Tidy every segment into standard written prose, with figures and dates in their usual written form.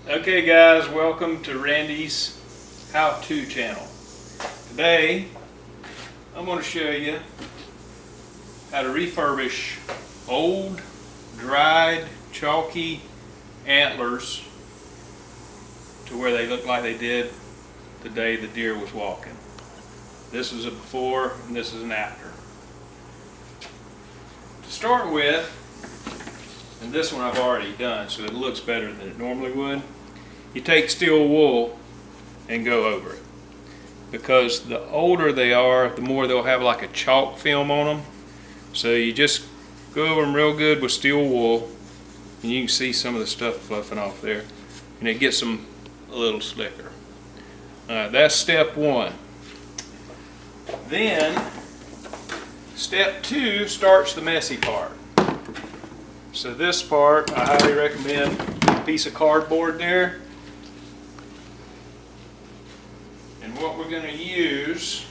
Okay guys, welcome to Randy's how-to channel. Today I'm going to show you how to refurbish old, dried, chalky antlers to where they look like they did the day the deer was walking. This is a before and this is an after. To start with, and this one I've already done so it looks better than it normally would, you take steel wool and go over it. Because the older they are, the more they'll have like a chalk film on them. So you just go over them real good with steel wool, and you can see some of the stuff fluffing off there, and it gets them a little slicker. That's step one. Then step two starts the messy part. So this part I highly recommend a piece of cardboard there. And what we're going to use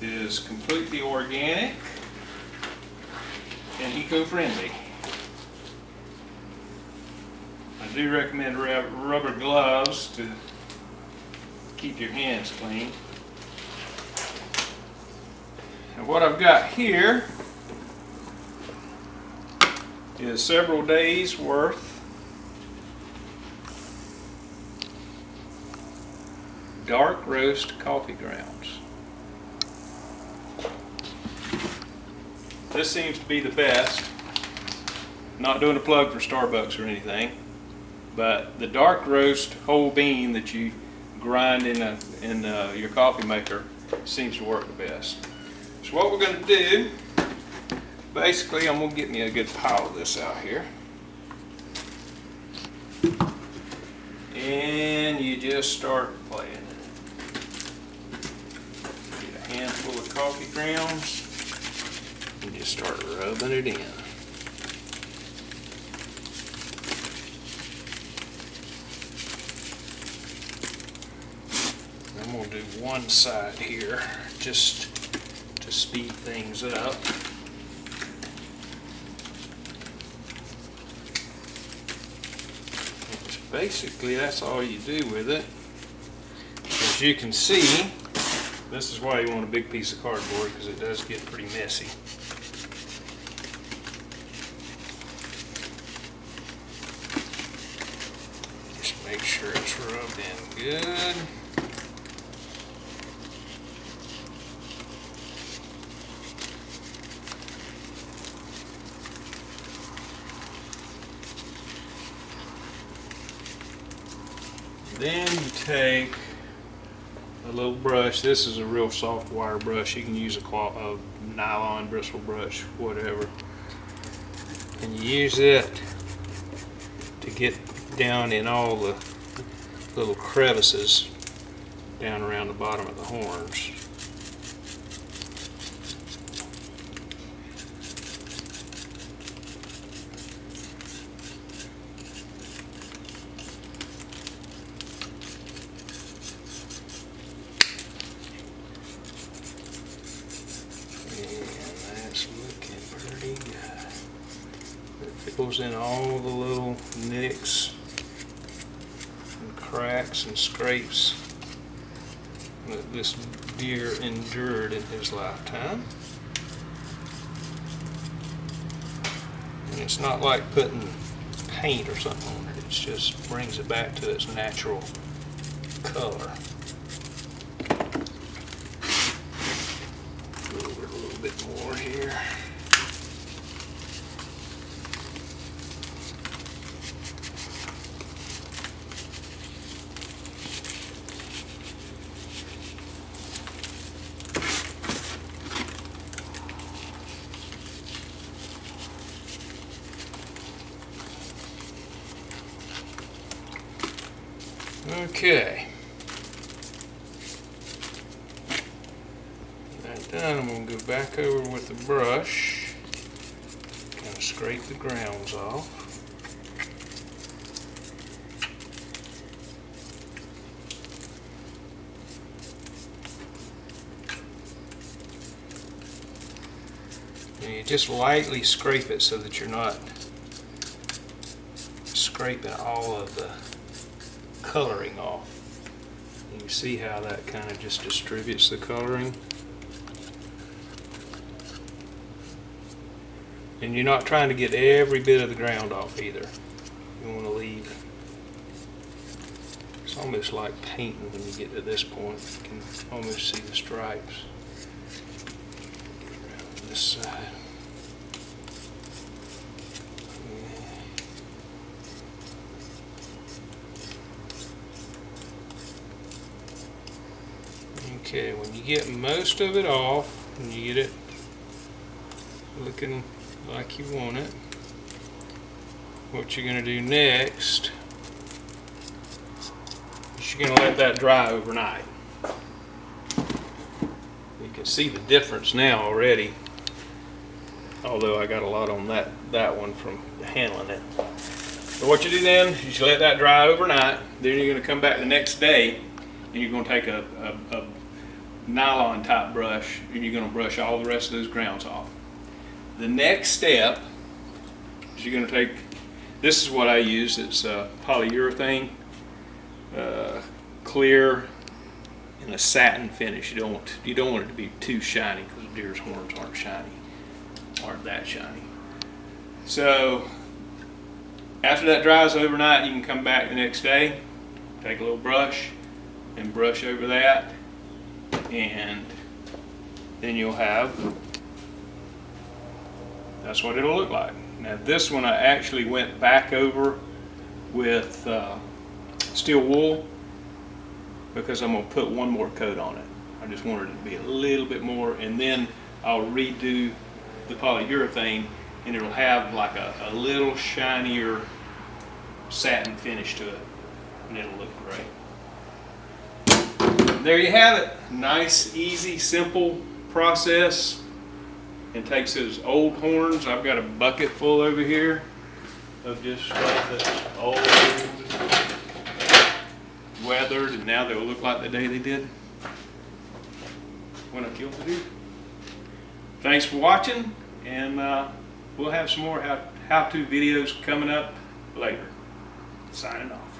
is completely organic and eco-friendly. I do recommend rubber gloves to keep your hands clean. And what I've got here is several days worth dark roast coffee grounds. This seems to be the best. Not doing a plug for Starbucks or anything, but the dark roast whole bean that you grind in your coffee maker seems to work the best. So what we're going to do, basically I'm going to get me a good pile of this out here. And you just start playing it. Get a handful of coffee grounds and just start rubbing it in. I'm going to do one side here just to speed things up. Basically, that's all you do with it. As you can see, this is why you want a big piece of cardboard, because it does get pretty messy. Just make sure it's rubbed in good. Then you take a little brush. This is a real soft wire brush. You can use a nylon bristle brush, whatever. And you use it to get down in all the little crevices down around the bottom of the horns. It fills in all the little nicks and cracks and scrapes that this deer endured in his lifetime. And it's not like putting paint or something on it, it just brings it back to its natural color. Go over a little bit more here. Okay. That done, I'm going to go back over with the brush, kind of scrape the grounds off. And you just lightly scrape it so that you're not scraping all of the coloring off. You can see how that kind of just distributes the coloring. And you're not trying to get every bit of the ground off either. You want to leave. It's almost like painting when you get to this point. You can almost see the stripes. Get around this side. Okay, when you get most of it off and you get it looking like you want it, what you're going to do next is you're going to let that dry overnight. You can see the difference now already, although I got a lot on that one from handling it. So what you do then is you let that dry overnight. Then you're going to come back the next day and you're going to take a nylon type brush and you're going to brush all the rest of those grounds off. The next step is you're going to take, this is what I use, it's polyurethane, clear in a satin finish. You don't want it to be too shiny because deer's horns aren't that shiny. So after that dries overnight, you can come back the next day, take a little brush and brush over that, and then you'll have, that's what it'll look like. Now this one I actually went back over with steel wool because I'm going to put one more coat on it. I just wanted it to be a little bit more, and then I'll redo the polyurethane and it'll have like a little shinier satin finish to it, and it'll look great. There you have it. Nice, easy, simple process. And takes those old horns. I've got a bucket full over here of just stuff that's old, weathered, and now they'll look like the day they did when I killed the deer. Thanks for watching, and we'll have some more how-to videos coming up later. Signing off.